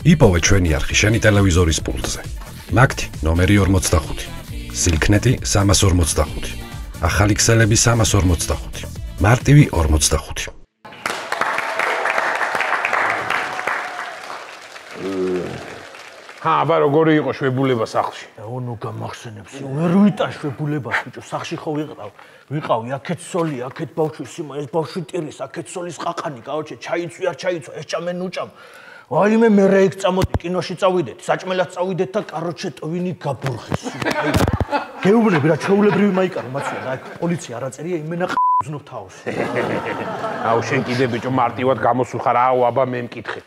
იპოვე ჩვენი არხი შენი ტელევიზორის პულტზე. მაგთი ნომერი 45. სილქნეტი 345. ახალი ქსელები 345. მარტივი 45. აბა როგორი იყო შვებულება სახლში? ონო გამახსენებს, ვერ ვიტან შვებულებას ბიჭო, სახლში ხო ვიყავი, აქეთ სოლი, აქეთ ბავშვი სიმა, ეს ბავშვი ტირის, აქეთ სოლის ყაყანი, გაოჩე, ჩაიცვი არ ჩაიცვა, ეს ჭამენ უჭამ. ვაიმე მე რა იქ წამოდი კინოში წავიდეთ, საჭმელად წავიდეთ და კაროჩე ტვინი გაბურხეს. აი გეუბნები რა ჩაულებრივი მაიკარო მაცია და პოლიცია არ აწერია იმენა ყზნობ თავს. აუ შენ კიდე ბიჭო მარტივად გამოსულ ხარ, აუ აბა მე მკითხე.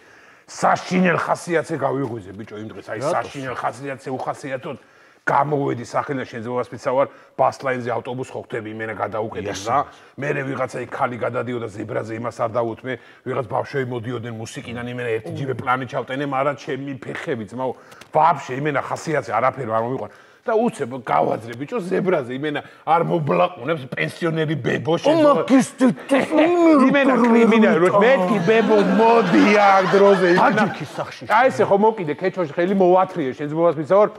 საშინელ ხასიათზე გავიღვიძე ბიჭო იმ დღეს, აი საშინელ ხასიათზე უხასიათოდ გამოვედი სახელიდან შეიძლება ვასპიცავარ ბასლაინზე ავტობუს ხო ხვდები იმენა გადაუკეთებ რა მერე ვიღაცა იქ ხალი გადადიოდა ზებრაზე იმას არ დაუთმე ვიღაც ბავშვები მოდიოდნენ მუსიკიდან იმენა ერთი ჯიბე პლანი ჩავტენე მაგრამ ჩემი ფეხები ძმაო ვაფშე იმენა ხასიათზე არაფერი არ მომიყვან და უცებ გავაძრე ბიჭო ზებრაზე იმენა არ მობლაყუნებს პენსიონერი ბებო იმენა კრიმინალი რო მეთქი ბებო მოდი აქ დროზე იმენა აი ესე ხო მოკიდე ქეჩოში ხელი მოვათრიე შენ ზმობას მიცავარ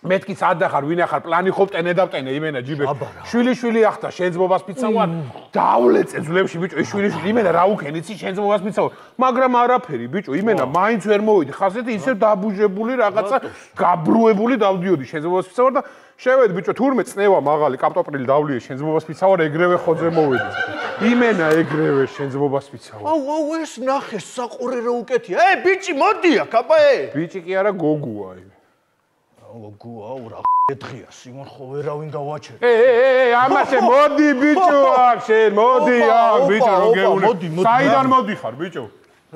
მეთქი სადახარ ვინ ახარ პლანი ხო ტენე დავტენე იმენა ჯიბე შვილი ახთა შენძმობას მიცავარ დავლეწე ძლებში ბიჭო ეს შვილი იმენა რა უკენ იცი შენძმობას მიცავარ მაგრამ არაფერი ბიჭო იმენა მაინც ვერ მოვიდი ხასეთი ისევ დაბუჟებული რაღაცა გაბრუებული დავდიოდი შენძმობას მიცავარ და შევედი ბიჭო თურმე წნევა მაღალი კაპტოპრილი დავლიე შენძმობას მიცავარ ეგრევე ხოძე მოვედი იმენა ეგრევე შენძმობას მიცავარ აუ ეს ნახე საყურე რა უკეთია ბიჭი მოდი აქ აბა ბიჭი კი არა გოგოა აუ რა ეთხია სიმონ ხო ვერავინ გავაჩერე ამასე მოდი ბიჭო აქ შენ მოდი აქ ბიჭო რო გეუნე საიდან მოდიხარ ბიჭო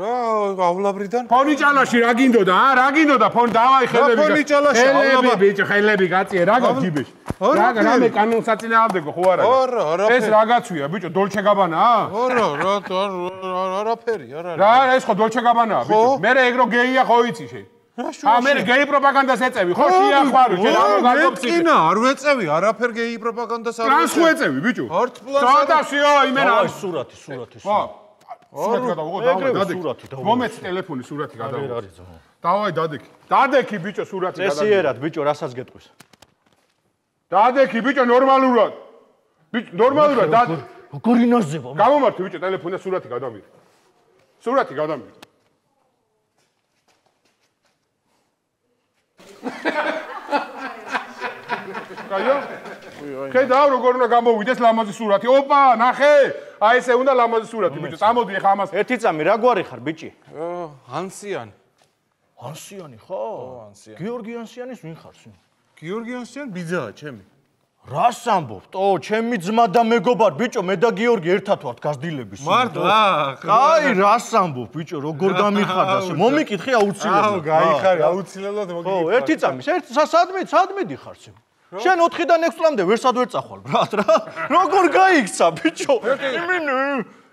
რაავლაბრიდან ფონი ჭალაში რა გინდოდა რა გინდოდა ფონი დავაი ხელები ფონი ჭალაში ხელები ბიჭო ხელები გაწიე რა გაჯიბეში რამე კანონსაწინააღმდეგო ხო არა ეს რა გაცვია ბიჭო დოლჩე გაბანაა არაფერი რა ეს ხო დოლჩე გაბანაა ბიჭო მე ეგ რო გეია ხო იცი შენ მე გეი პროპაგანდას ეწევი ხო შეახმარო შენ ამ გაგობცი კინა არ ვეწევი არაფერ გეი პროპაგანდას არ ტრანს ხო ეწევი ბიჭო არც პლას სადაშიო იმენა სურათი ხო სურათი გადავიღო დავაი მომეც ტელეფონი სურათი გადავიღო დავაი დადექი ბიჭო სურათი გადავიღო წესიერად ბიჭო რასაც გეტყვის დადექი ბიჭო ნორმალურად ბიჭო ნორმალურად როგორ ინაზება გამომართე ბიჭო ტელეფონი სურათი გადავიღო კაიო? ქედავ როგორ უნდა გამოვიდეს ლამაზი სურათი. ოპა, ნახე? აი ესე უნდა ლამაზი სურათი, ბიჭო. წამოდი ახლა ამას. ერთი წამი, რა გვარი ხარ, ბიჭი? ანსიანი. ანსიანი ხო? ანსიანი. გიორგი ანსიანის ვინ ხარ სულ? გიორგი ანსიანი ბიძაა ჩემი. რას ამბობ? ჩემი ძმა და მეგობარ, ბიჭო, მე და გიორგი ერთად ვართ გაზდილების. მართლა? აი, რას ამბობ, ბიჭო, როგორ გამიხარდა? მომიკითხე აუცილებლად. აუ, გაიხარე, აუცილებლად მოგიკითხე. ხო, ერთი წამი, სადმე დიხარ სულ? შენ 4-დან 6 წლამდე ვერსად ვერ წახვალ, ბრატ რა. როგორ გაიქცა, ბიჭო?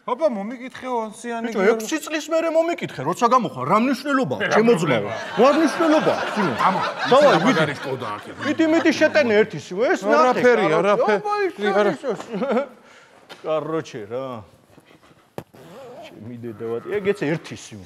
აბა მომიკითხე ანსიანი ბიჭო 6 წლის მერე მომიკითხე, როცა გამოხარ, რა მნიშვნელობაა, ჩემო ძმაო? რა მნიშვნელობაა, სიმონ? დავაი, ვიდრე კოდა აქ. მიდი შეტენე ერთი სიმო, ეს ნახე. არაფერი. კაროჩე რა. ჩემი დედავატი, ეგეც ერთი სიმო.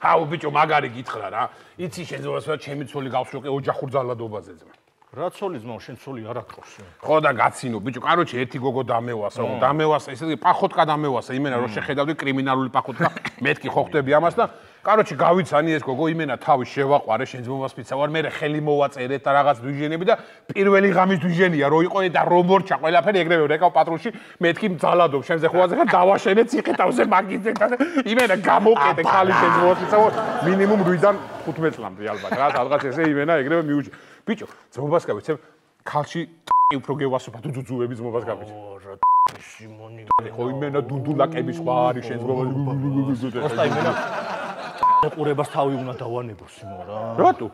აუ ბიჭო, მაგარი გითხრა რა. იცი შეიძლება ჩემი ცოლი გავშოყე ოჯახურ ძალადობაზე ძმა. რა ცოლი ძმაო, შენ ცოლი არ აკრავს. ხო და გაცინო, ბიჭო, კაროჩე ერთი გოგო დამევასა, დამევასა, ესე პახოტკა დამევასა, იმენა რომ შეხედავდი კრიმინალური პახოტკა, მეთქი ხო ხვდები ამას და კაროჩე გავიცანი ეს გოგო, იმენა თავი შევაყარე, შენ ძმობას მიცავარ, მე ხელი მოვაწერეთ და რაღაც დვიჟენები და პირველი ღამის დვიჟენია, რო იყო და რომორჩა ყველაფერი ეგრევე რეკავ პატრულში, მეთქი ძალადობ, შენზე ხო აზრახა დავაშენე ციხეთავზე მაგიძე და იმენა გამოკეტე ხალი შენ ძმობას მიცავარ, მინიმუმ 8-დან 15 წლამდე ალბათ, რა რაღაც ესე იმენა ეგრევე მიუჭი. ბიჭო, ძმობას გავიცემ, ქალში უფრო გევასოფა დუდუძუები ძმობას გავიცემ. რა სიმონი. ხო იმენა დუდულაკები სხვა არის შენ ძმობას. ხოსტა იმენა ყურებას თავი უნდა დავანებო სიმონ რა. რატო?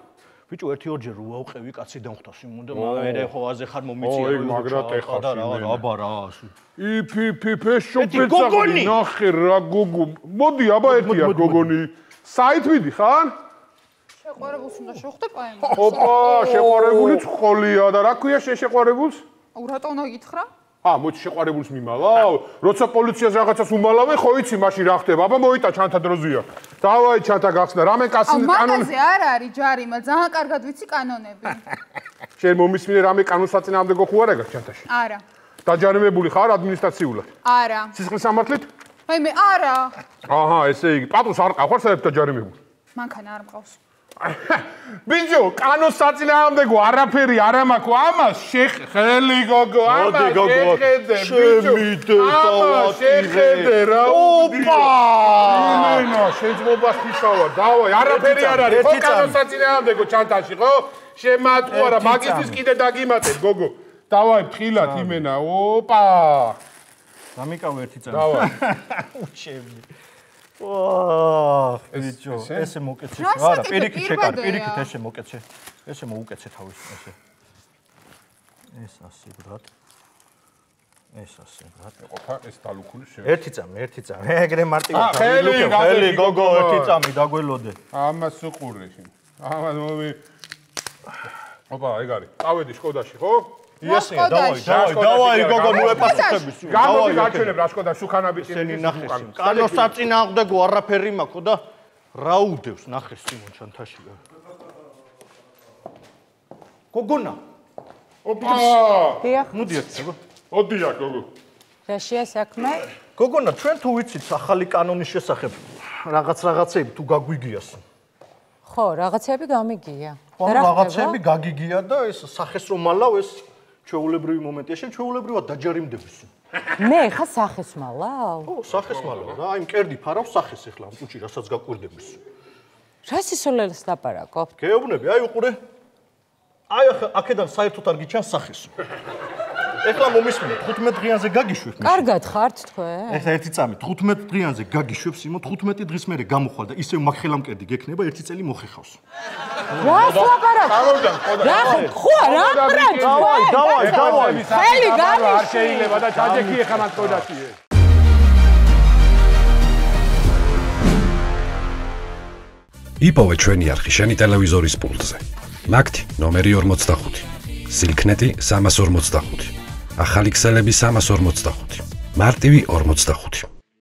ბიჭო, 1-2 ჯერ უაუყევი კაცი დამხვდა სიმონ და მე ხო აზე ხარ მომიწია. ო, მაგრად ეხარ სიმონ. აბა რა. ფეშოპეცა. ნახე რა გოგო. მოდი, აბა ერთია გოგონი. საით მიდიხარ? შეყვარებულს უნდა შევხვდე პაემ. ოპა, შეყვარებულიც ხოლია და რა ქვია შეყვარებულს? აუ რატო უნდა გითხრა? მოიცი შეყვარებულს მიმალავ? როცა პოლიციას რაღაცას უმალავე, ხო იცი მაშინ რა ხდება? აბა მოიტა ჩანთა დროზია. დავაი ჩანთა გახსნა, რამე კანონი. მაგაზე არ არის ჯარიმა, ძალიან კარგად ვიცი კანონები. შენ მომისმინე რამე კანონსაწინააღმდეგო ხო არ აქვს ჩანთაში? არა. დაჯარიმებული ხარ ადმინისტრაციულად? არა. სისხლის სამართლით? მე არა. აჰა, ესე იგი, პატუს არ ყავ ხარ საერთოდ დაჯარიმებული? მანქანა არ მყავს. ბიჭო, კანონსაწინააღმდეგო არაფერი არ ამაქვს, ამას შეხელი გოგო, ამას შეხედე, ბიჭო. ამას შეხედე რა. ოპა! იმენა, შეძმობას ფისავა, დავაი, არაფერი არ არის, ხო კანონსაწინააღმდეგო ჩანთაში, ხო? შემატყუ არა, მაგისტრის კიდე დაგიმატებ, გოგო. დავაი, ფხილად იმენა, ოპა! დამიკავე ერთი წამი. დავაი. უჩემი. ბიჭო, ესე მოკეცე. არა, პირიქით შეკარ, პირიქით ესე მოკეცე. ესე მოუკეცე თავის ესე. ეს ასე ბრატ. ეს ასე ბრატ. ყოფა ეს დალუქული შევ. ერთი წამი. ეგრე მარტივად. ხელი გოგო, ერთი წამი დაგველოდე. ამას უყურე შენ. ამას მომი. ოპა, ეგ არის. წავედი შკოდაში, ხო? იასია, დავაი გოგო, მოეპასუხების. გამოდი გაჩვენებ რა შკოდა შუქანაბიტი ისინი ნახეს. კანონსაწინააღმდეგო არაფერი მაქვს და რა უდევს ნახეს სიმონ ჩანთაში. გოგონა. ოპა! მოდი აკეთებ. ოდია გოგო. რაშია საქმე? გოგონა, ჩვენ თუ ვიცით ახალი კანონის შესახებ რაღაცეები თუ გაგვიგიას. ხო, რაღაცეები გამიგია. ხო, რაღაცეები გაგიგია და ეს სახეს რომ მალავ ეს ჩვეულებრივი მომენტია, შენ ჩვეულებრივად დაჯარიმდების. მე ხა სახეს მალავ? ხო, სახეს მალავ რა, აი მკერდი ფარავს სახეს ახლა ამ კუჭი, რასაც გაკვირდების. რა სისულელს ლაპარაკობ? გეუბნები, აი უყურე. აი აქედან საერთოდ არ გიჩანს სახეს. ეხლა მომისმინე 15 დღიანზე გაგიშვებ. კარგად ხართ თქვენ? ეხლა ერთი წამი 15 დღიანზე გაგიშვებ სიმო 15 დღის მერე გამოხვალ და ისევ მაგხელამკერდი გექნება ერთი წელი მოხეხავს. რას ლაპარაკობ? ხალოდან ყოდა. ხო, რა ბრად? დავაი. ხელი არ გამიშვი. შეიძლება და ჩაჯექი ეხლა მაგ ყოდაში. იპოვე ჩვენი არხი შენი ტელევიზორის პულტზე. მაგთი ნომერი 45. სილქნეტი 345. ახალი ქსელები 345. მარტივი 45.